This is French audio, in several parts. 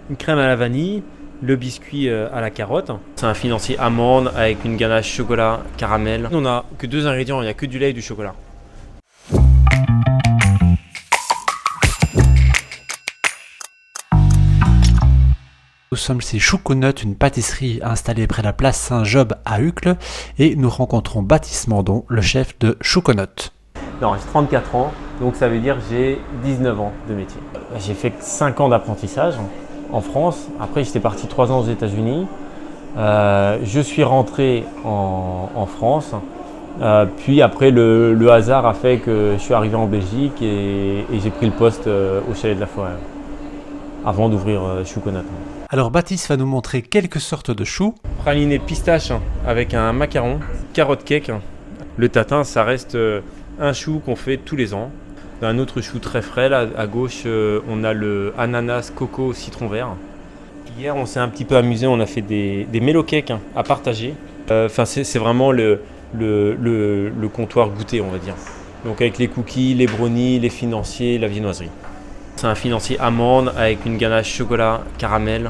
une crème à la vanille, le biscuit à la carotte. C'est un financier amande avec une ganache chocolat caramel. On n'a que 2 ingrédients, il n'y a que du lait et du chocolat. Nous sommes chez Chouconut, une pâtisserie installée près de la place Saint-Job à Uccle, et nous rencontrons Baptiste Mandon, le chef de Chouconut. Non, j'ai 34 ans, donc ça veut dire que j'ai 19 ans de métier. J'ai fait 5 ans d'apprentissage en France. Après, j'étais parti 3 ans aux États-Unis. Je suis rentré en France. Puis après, le hasard a fait que je suis arrivé en Belgique et j'ai pris le poste au Chalet de la Forêt avant d'ouvrir Chouconut. Alors Baptiste va nous montrer quelques sortes de choux. Praliné pistache avec un macaron, carotte cake. Le tatin, ça reste un chou qu'on fait tous les ans. Un autre chou très frais, là à gauche, on a le ananas, coco, citron vert. Hier, on s'est un petit peu amusé, on a fait des mélo cakes à partager. C'est vraiment le comptoir goûter, on va dire. Donc avec les cookies, les brownies, les financiers, la viennoiserie. C'est un financier amande avec une ganache chocolat caramel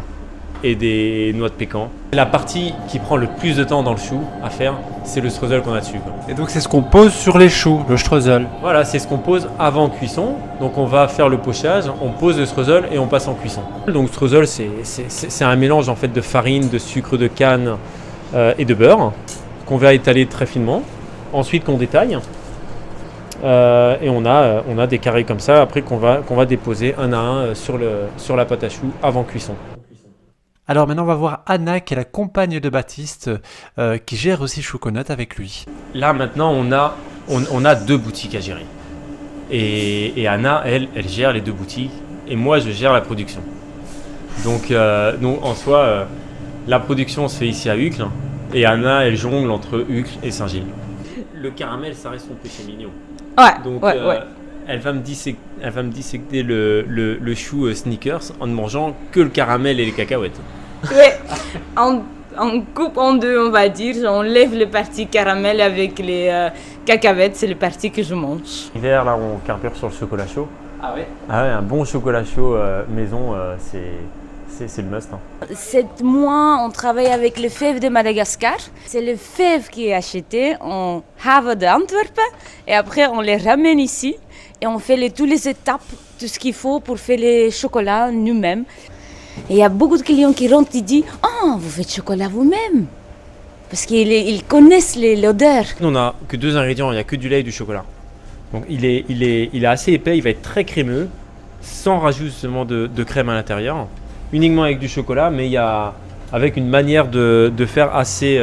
et des noix de pécan. La partie qui prend le plus de temps dans le chou à faire, c'est le streusel qu'on a dessus. Et donc c'est ce qu'on pose sur les choux, le streusel. Voilà, c'est ce qu'on pose avant cuisson. Donc on va faire le pochage, on pose le streusel et on passe en cuisson. Donc streusel, c'est un mélange en fait de farine, de sucre de canne et de beurre qu'on va étaler très finement. Ensuite qu'on détaille. Et on a des carrés comme ça après qu'on va déposer un à un sur la pâte à choux avant cuisson. Alors maintenant on va voir Anna qui est la compagne de Baptiste qui gère aussi Chouconut avec lui. Là maintenant on a 2 boutiques à gérer. Et Anna elle gère les 2 boutiques et moi je gère la production. Donc en soi la production se fait ici à Uccle et Anna elle jongle entre Uccle et Saint-Gilles. Le caramel ça reste son péché mignon. Ouais, Donc, ouais. elle va me dissecter le chou Snickers en ne mangeant que le caramel et les cacahuètes. Ouais. On coupe en 2, on va dire. On lève le parti caramel avec les cacahuètes, c'est le parti que je mange. L'hiver, là, on carbure sur le chocolat chaud. Ah ouais? Ah ouais, un bon chocolat chaud maison, c'est le must. 7 mois, on travaille avec les fèves de Madagascar. C'est les fèves qui est acheté en Haven d'Antwerpen. Et après, on les ramène ici. Et on fait toutes les étapes, tout ce qu'il faut pour faire les chocolats nous-mêmes. Et il y a beaucoup de clients qui rentrent et disent « Oh, vous faites chocolat vous-même » Parce qu'ils connaissent l'odeur. On n'a que 2 ingrédients, il n'y a que du lait et du chocolat. Donc il est assez épais, il va être très crémeux, sans rajout justement de crème à l'intérieur. Uniquement avec du chocolat, mais avec une manière de faire assez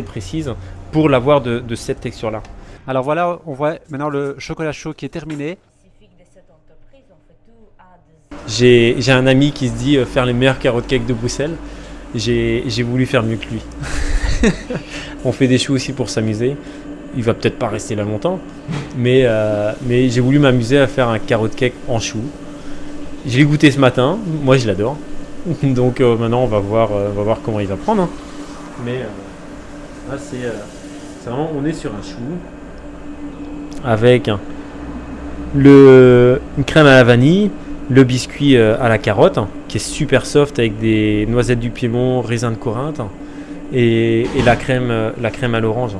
précise pour l'avoir de cette texture-là. Alors voilà, on voit maintenant le chocolat chaud qui est terminé. J'ai un ami qui se dit faire les meilleurs carottes cakes de Bruxelles. J'ai voulu faire mieux que lui. On fait des choux aussi pour s'amuser. Il va peut-être pas rester là longtemps, mais j'ai voulu m'amuser à faire un carotte cake en chou. Je l'ai goûté ce matin, moi je l'adore. Donc maintenant on va voir comment il va prendre. Mais là c'est vraiment, on est sur un chou avec une crème à la vanille, le biscuit à la carotte qui est super soft avec des noisettes du Piémont, raisins de Corinthe et la crème à l'orange.